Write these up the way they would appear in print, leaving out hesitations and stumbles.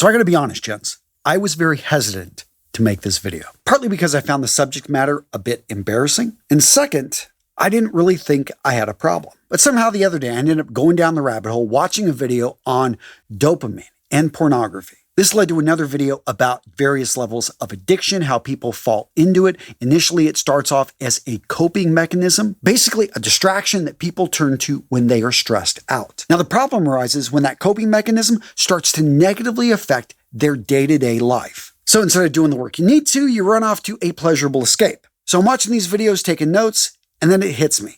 So I gotta be honest, gents, I was very hesitant to make this video, partly because I found the subject matter a bit embarrassing, and second, I didn't really think I had a problem. But somehow the other day, I ended up going down the rabbit hole watching a video on dopamine and pornography. This led to another video about various levels of addiction, how people fall into it. Initially, it starts off as a coping mechanism, basically a distraction that people turn to when they are stressed out. Now, the problem arises when that coping mechanism starts to negatively affect their day-to-day life. So instead of doing the work you need to, you run off to a pleasurable escape. So I'm watching these videos, taking notes, and then it hits me.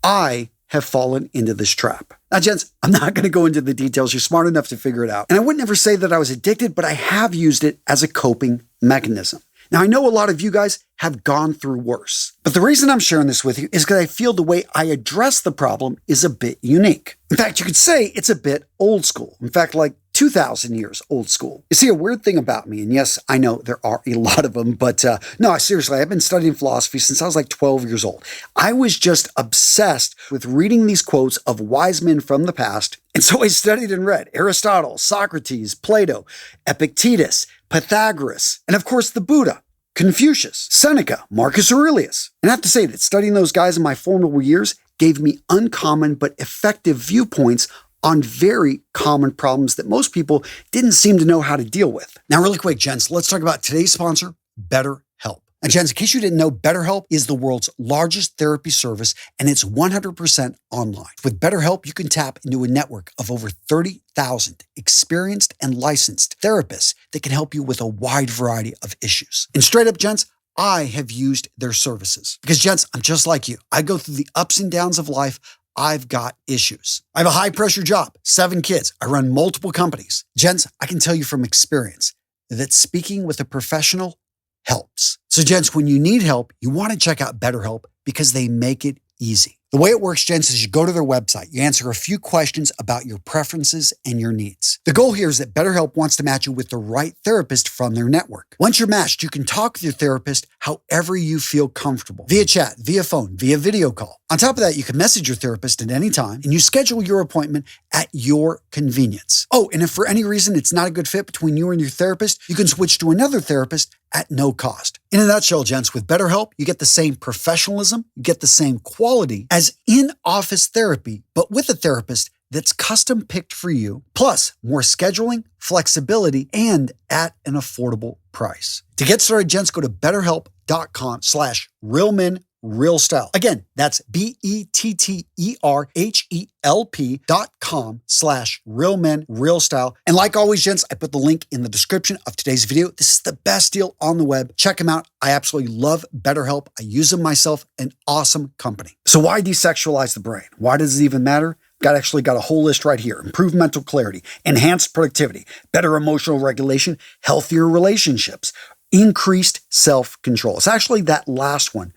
I have fallen into this trap. Now, gents, I'm not going to go into the details. You're smart enough to figure it out. And I would never say that I was addicted, but I have used it as a coping mechanism. Now, I know a lot of you guys have gone through worse, but the reason I'm sharing this with you is because I feel the way I address the problem is a bit unique. In fact, you could say it's a bit old school. In fact, like 2,000 years old school. You see, a weird thing about me, and yes, I know there are a lot of them, but no, seriously, I've been studying philosophy since I was like 12 years old. I was just obsessed with reading these quotes of wise men from the past, and so I studied and read Aristotle, Socrates, Plato, Epictetus, Pythagoras, and of course the Buddha, Confucius, Seneca, Marcus Aurelius. And I have to say that studying those guys in my formative years gave me uncommon but effective viewpoints on very common problems that most people didn't seem to know how to deal with. Now, really quick, gents, let's talk about today's sponsor, BetterHelp. And gents, in case you didn't know, BetterHelp is the world's largest therapy service, and it's 100% online. With BetterHelp, you can tap into a network of over 30,000 experienced and licensed therapists that can help you with a wide variety of issues. And straight up, gents, I have used their services. Because, gents, I'm just like you. I go through the ups and downs of life. I've got issues. I have a high-pressure job, 7 kids. I run multiple companies. Gents, I can tell you from experience that speaking with a professional helps. So, gents, when you need help, you want to check out BetterHelp because they make it easy. The way it works, gents, is you go to their website, you answer a few questions about your preferences and your needs. The goal here is that BetterHelp wants to match you with the right therapist from their network. Once you're matched, you can talk with your therapist however you feel comfortable, via chat, via phone, via video call. On top of that, you can message your therapist at any time, and you schedule your appointment at your convenience. Oh, and if for any reason it's not a good fit between you and your therapist, you can switch to another therapist at no cost. In a nutshell, gents, with BetterHelp, you get the same professionalism, you get the same quality as in-office therapy, but with a therapist that's custom picked for you, plus more scheduling, flexibility, and at an affordable price. To get started, gents, go to betterhelp.com/realmenrealstyle. Again, that's BetterHelp.com/realmenrealstyle. And like always, gents, I put the link in the description of today's video. This is the best deal on the web. Check them out. I absolutely love BetterHelp. I use them myself. An awesome company. So why desexualize the brain? Why does it even matter? Actually got a whole list right here. Improved mental clarity, enhanced productivity, better emotional regulation, healthier relationships, increased self-control. It's actually that last one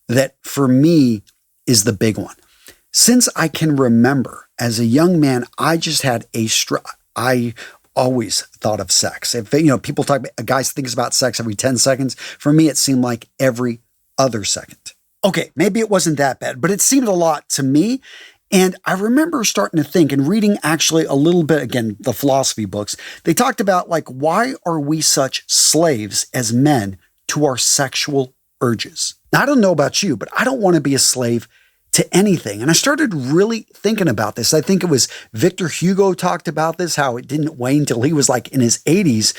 that for me is the big one. Since I can remember as a young man, I just had I always thought of sex. If people talk about, guys thinks about sex every 10 seconds. For me, it seemed like every other second. Okay, maybe it wasn't that bad, but it seemed a lot to me. And I remember starting to think and reading actually a little bit, again, the philosophy books, they talked about why are we such slaves as men to our sexual urges? Now, I don't know about you, but I don't want to be a slave to anything. And I started really thinking about this. I think it was Victor Hugo talked about this, how it didn't wane until he was in his 80s.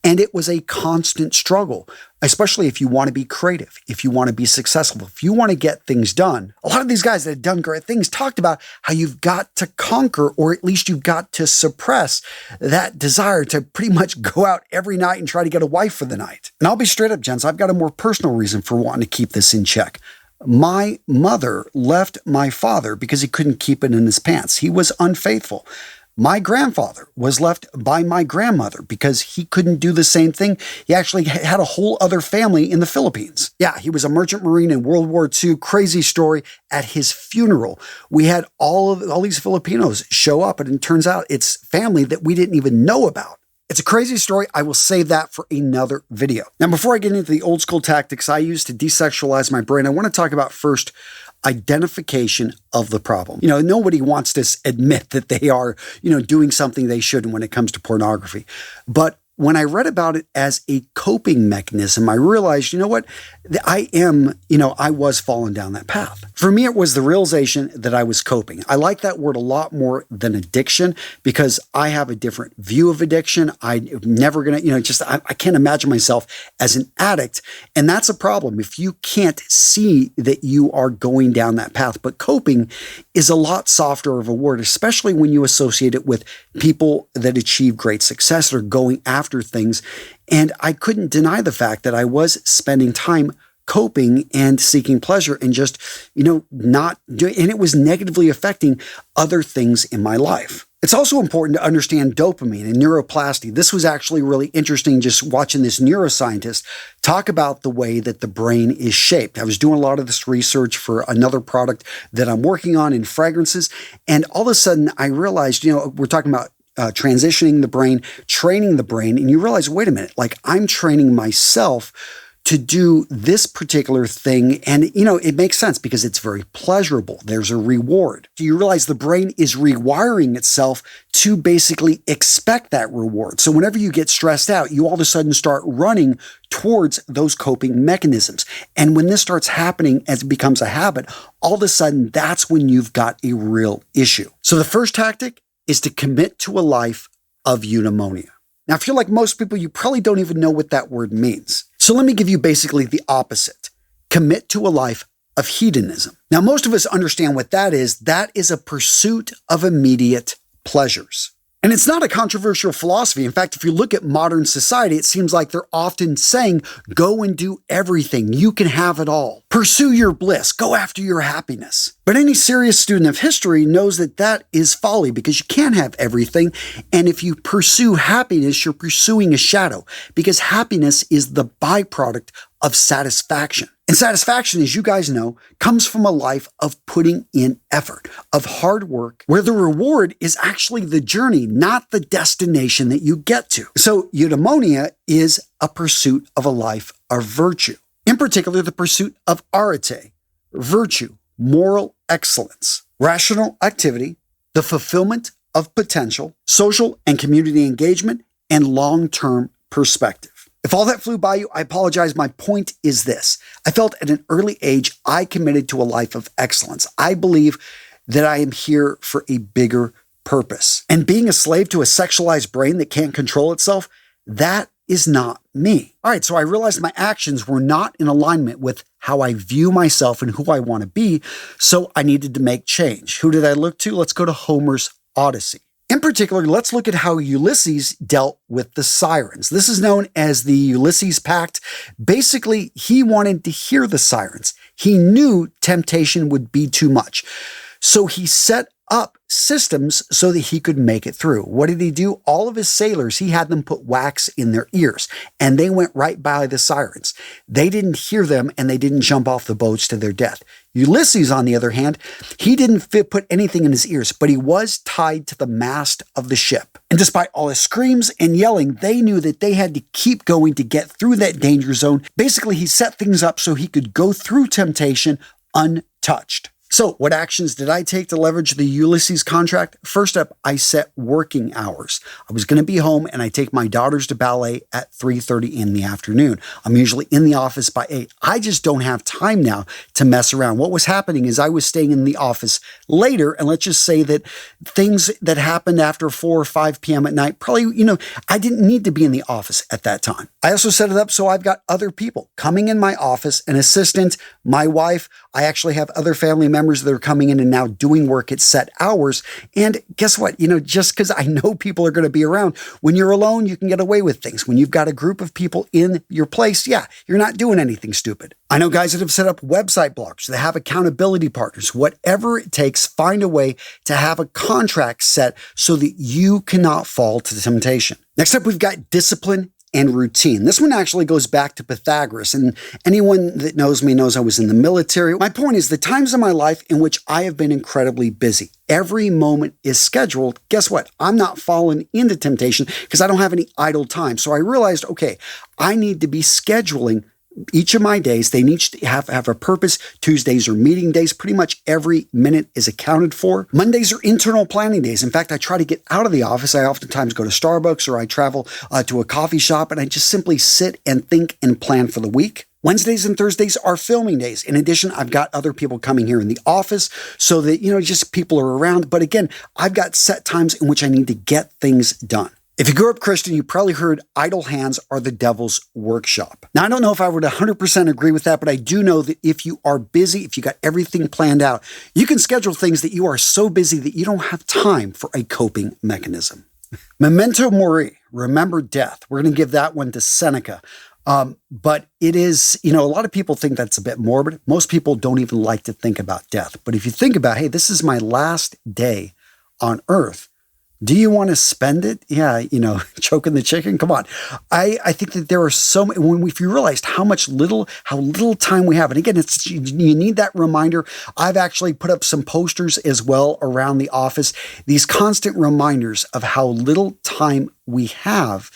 And it was a constant struggle, especially if you want to be creative, if you want to be successful, if you want to get things done. A lot of these guys that had done great things talked about how you've got to conquer, or at least you've got to suppress that desire to pretty much go out every night and try to get a wife for the night. And I'll be straight up, gents, I've got a more personal reason for wanting to keep this in check. My mother left my father because he couldn't keep it in his pants. He was unfaithful. My grandfather was left by my grandmother because he couldn't do the same thing. He actually had a whole other family in the Philippines. Yeah, he was a merchant marine in World War II. Crazy story. At his funeral, we had all these Filipinos show up, and it turns out it's family that we didn't even know about. It's a crazy story. I will save that for another video. Now, before I get into the old school tactics I use to desexualize my brain, I want to talk about first identification of the problem. Nobody wants to admit that they are, doing something they shouldn't when it comes to pornography. But when I read about it as a coping mechanism, I realized, I was falling down that path. For me, it was the realization that I was coping. I like that word a lot more than addiction because I have a different view of addiction. I'm never going to, I can't imagine myself as an addict. And that's a problem if you can't see that you are going down that path. But coping is a lot softer of a word, especially when you associate it with people that achieve great success or going after things. And I couldn't deny the fact that I was spending time coping and seeking pleasure and just, not doing, and it was negatively affecting other things in my life. It's also important to understand dopamine and neuroplasticity. This was actually really interesting just watching this neuroscientist talk about the way that the brain is shaped. I was doing a lot of this research for another product that I'm working on in fragrances. And all of a sudden I realized, we're talking about transitioning the brain, training the brain, and you realize, wait a minute, like I'm training myself to do this particular thing. And, it makes sense because it's very pleasurable. There's a reward. Do you realize the brain is rewiring itself to basically expect that reward? So whenever you get stressed out, you all of a sudden start running towards those coping mechanisms. And when this starts happening as it becomes a habit, all of a sudden that's when you've got a real issue. So the first tactic is to commit to a life of eudaimonia. Now, I feel like most people, you probably don't even know what that word means. So let me give you basically the opposite. Commit to a life of hedonism. Now, most of us understand what that is. That is a pursuit of immediate pleasures. And it's not a controversial philosophy. In fact, if you look at modern society, it seems like they're often saying, go and do everything. You can have it all. Pursue your bliss. Go after your happiness. But any serious student of history knows that that is folly because you can't have everything. And if you pursue happiness, you're pursuing a shadow because happiness is the byproduct of satisfaction. And satisfaction, as you guys know, comes from a life of putting in effort, of hard work, where the reward is actually the journey, not the destination that you get to. So eudaimonia is a pursuit of a life of virtue. In particular, the pursuit of arete, virtue, moral excellence, rational activity, the fulfillment of potential, social and community engagement, and long-term perspective. If all that flew by you, I apologize. My point is this. I felt at an early age, I committed to a life of excellence. I believe that I am here for a bigger purpose. And being a slave to a sexualized brain that can't control itself, that is not me. All right, so I realized my actions were not in alignment with how I view myself and who I want to be, so I needed to make change. Who did I look to? Let's go to Homer's Odyssey. In particular, let's look at how Ulysses dealt with the sirens. This is known as the Ulysses Pact. Basically, he wanted to hear the sirens. He knew temptation would be too much. So he set up systems so that he could make it through. What did he do? All of his sailors, he had them put wax in their ears, and they went right by the sirens. They didn't hear them, and they didn't jump off the boats to their death. Ulysses, on the other hand, he didn't put anything in his ears, but he was tied to the mast of the ship. And despite all his screams and yelling, they knew that they had to keep going to get through that danger zone. Basically, he set things up so he could go through temptation untouched. So what actions did I take to leverage the Ulysses contract? First up, I set working hours. I was going to be home and I take my daughters to ballet at 3:30 in the afternoon. I'm usually in the office by 8. I just don't have time now to mess around. What was happening is I was staying in the office later, and let's just say that things that happened after 4 or 5 p.m. at night, probably, I didn't need to be in the office at that time. I also set it up so I've got other people coming in my office, an assistant, my wife. I actually have other family members that are coming in and now doing work at set hours. And guess what? Just because I know people are going to be around, when you're alone, you can get away with things. When you've got a group of people in your place, you're not doing anything stupid. I know guys that have set up website bloggers, that have accountability partners, whatever it takes, find a way to have a contract set so that you cannot fall to temptation. Next up, we've got discipline and routine. This one actually goes back to Pythagoras, and anyone that knows me knows I was in the military. My point is the times in my life in which I have been incredibly busy. Every moment is scheduled. Guess what? I'm not falling into temptation because I don't have any idle time. So I realized, okay, I need to be scheduling each of my days, they need to have a purpose. Tuesdays are meeting days. Pretty much every minute is accounted for. Mondays are internal planning days. In fact, I try to get out of the office. I oftentimes go to Starbucks or I travel to a coffee shop and I just simply sit and think and plan for the week. Wednesdays and Thursdays are filming days. In addition, I've got other people coming here in the office so that, just people are around. But again, I've got set times in which I need to get things done. If you grew up Christian, you probably heard idle hands are the devil's workshop. Now, I don't know if I would 100% agree with that, but I do know that if you are busy, if you got everything planned out, you can schedule things that you are so busy that you don't have time for a coping mechanism. Memento Mori, remember death. We're going to give that one to Seneca. But it is, a lot of people think that's a bit morbid. Most people don't even like to think about death. But if you think about, hey, this is my last day on earth, do you want to spend it? Yeah, choking the chicken. Come on. I think that there are so many, if you realized how little time we have. And again, you need that reminder. I've actually put up some posters as well around the office, these constant reminders of how little time we have.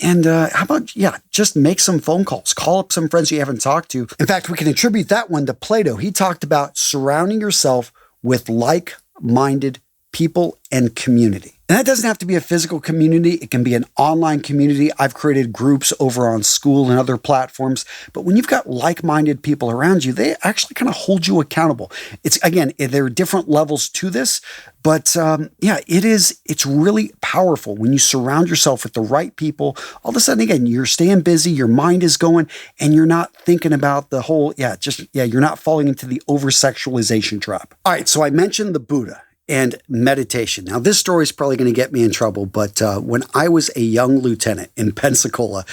And how about, just make some phone calls, call up some friends you haven't talked to. In fact, we can attribute that one to Plato. He talked about surrounding yourself with like-minded people and community. And that doesn't have to be a physical community. It can be an online community. I've created groups over on School and other platforms. But when you've got like-minded people around you, they actually kind of hold you accountable. There are different levels to this, but it's really powerful when you surround yourself with the right people. All of a sudden, again, you're staying busy, your mind is going, and you're not thinking about the whole, you're not falling into the over-sexualization trap. All right, so I mentioned the Buddha and meditation. Now, this story is probably going to get me in trouble, but when I was a young lieutenant in Pensacola,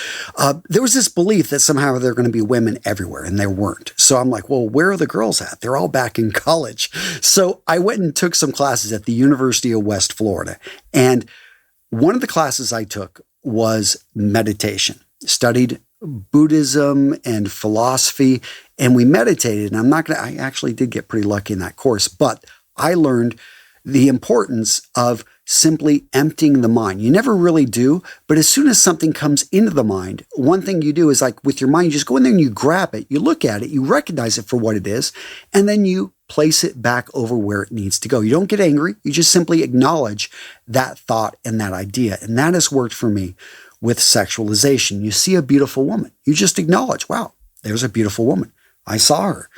there was this belief that somehow there are going to be women everywhere, and there weren't. So I'm like, well, where are the girls at? They're all back in college. So I went and took some classes at the University of West Florida. And one of the classes I took was meditation. Studied Buddhism and philosophy, and we meditated. And I actually did get pretty lucky in that course, but I learned the importance of simply emptying the mind. You never really do, but as soon as something comes into the mind, one thing you do is like with your mind, you just go in there and you grab it, you look at it, you recognize it for what it is, and then you place it back over where it needs to go. You don't get angry. You just simply acknowledge that thought and that idea. And that has worked for me with sexualization. You see a beautiful woman. You just acknowledge, wow, there's a beautiful woman. I saw her.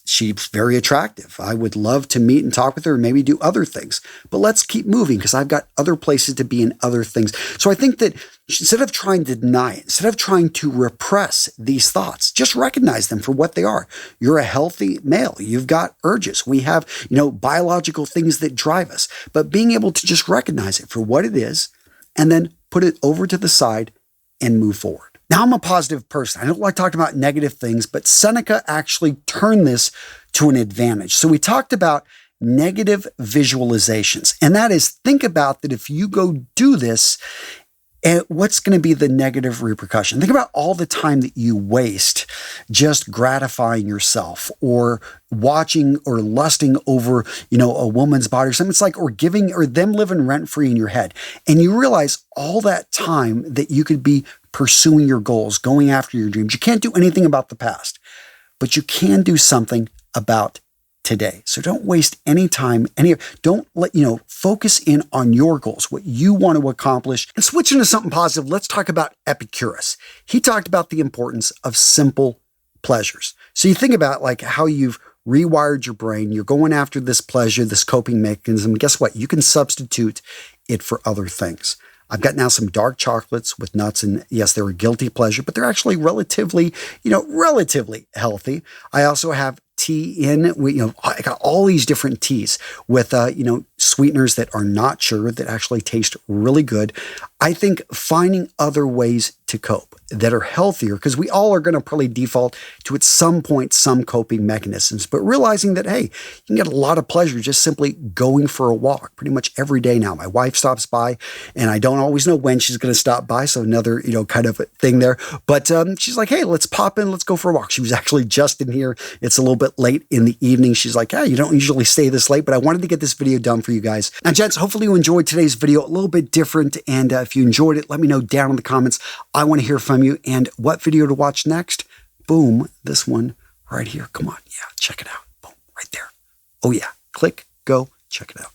She's very attractive. I would love to meet and talk with her and maybe do other things. But let's keep moving because I've got other places to be and other things. So I think that instead of trying to deny it, instead of trying to repress these thoughts, just recognize them for what they are. You're a healthy male. You've got urges. We have, biological things that drive us. But being able to just recognize it for what it is and then put it over to the side and move forward. Now, I'm a positive person. I don't like talking about negative things, but Seneca actually turned this to an advantage. So we talked about negative visualizations, and that is think about that if you go do this, what's going to be the negative repercussion? Think about all the time that you waste just gratifying yourself or watching or lusting over, a woman's body or something. It's like, or them living rent free in your head. And you realize all that time that you could be pursuing your goals, going after your dreams. You can't do anything about the past, but you can do something about today. So don't waste any time. Don't focus in on your goals, what you want to accomplish. And switch into something positive, let's talk about Epicurus. He talked about the importance of simple pleasures. So you think about like how you've rewired your brain. You're going after this pleasure, this coping mechanism. Guess what? You can substitute it for other things. I've got now some dark chocolates with nuts, and yes, they're a guilty pleasure, but they're actually relatively healthy. I also have tea I got all these different teas with, sweeteners that are not sugar that actually taste really good. I think finding other ways to cope that are healthier, because we all are going to probably default to at some point some coping mechanisms, but realizing that, hey, you can get a lot of pleasure just simply going for a walk pretty much every day now. My wife stops by and I don't always know when she's going to stop by. So another, kind of a thing there, but she's like, hey, let's pop in, let's go for a walk. She was actually just in here. It's a little bit late in the evening. She's like, you don't usually stay this late, but I wanted to get this video done for you guys. Now, gents, hopefully you enjoyed today's video, a little bit different. And if you enjoyed it, let me know down in the comments. I want to hear from you and what video to watch next. boom, this one right here. Come on. Yeah, check it out. Boom, right there. Oh, yeah. Click, go, check it out.